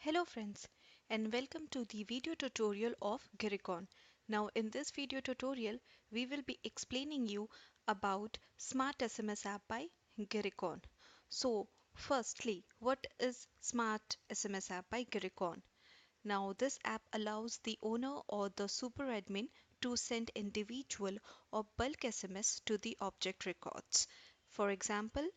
Hello friends, and welcome to the video tutorial of Girikon. Now in this video tutorial we will be explaining you about Smart SMS app by Girikon. So firstly, what is Smart SMS app by Girikon? Now this app allows the owner or the super admin to send individual or bulk SMS to the object records. For example,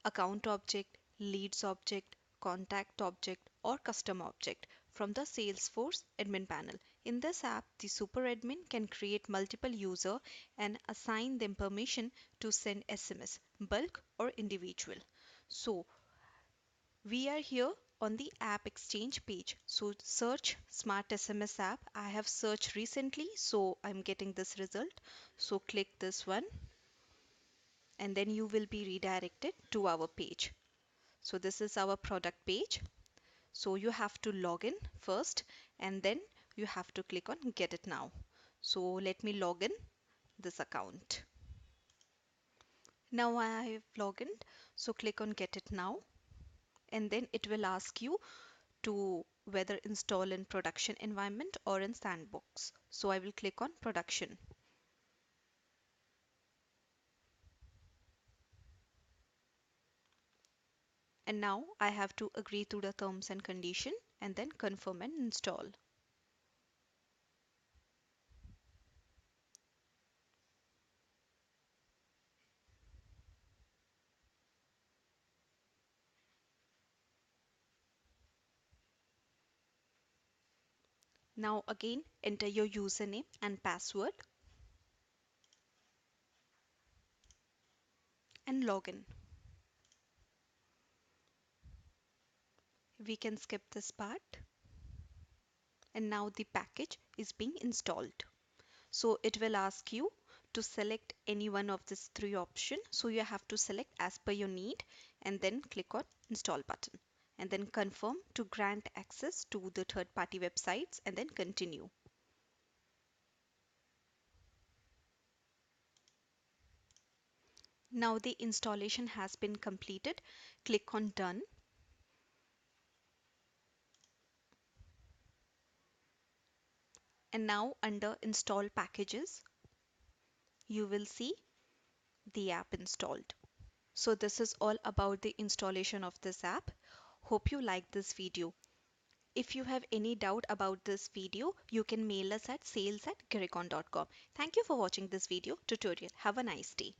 account object, leads object, contact object or custom object from the Salesforce admin panel. In this app, the super admin can create multiple user and assign them permission to send SMS, bulk or individual. So we are here on the App Exchange page. So search Smart SMS app. I have searched recently, so I'm getting this result. So click this one and then you will be redirected to our page. So this is our product page. So you have to log in first and then you have to click on Get It Now. So let me log in this account. Now I have logged in. So click on Get It Now and then it will ask you to whether install in production environment or in sandbox. So I will click on production. And now I have to agree to the terms and condition and then confirm and install. Now again enter your username and password and login. We can skip this part and now the package is being installed. So it will ask you to select any one of these three options. So you have to select as per your need and then click on install button and then confirm to grant access to the third party websites and then continue. Now the installation has been completed. Click on done. And now under install packages, you will see the app installed. So this is all about the installation of this app. Hope you like this video. If you have any doubt about this video, you can mail us at sales@girikon.com. Thank you for watching this video tutorial. Have a nice day.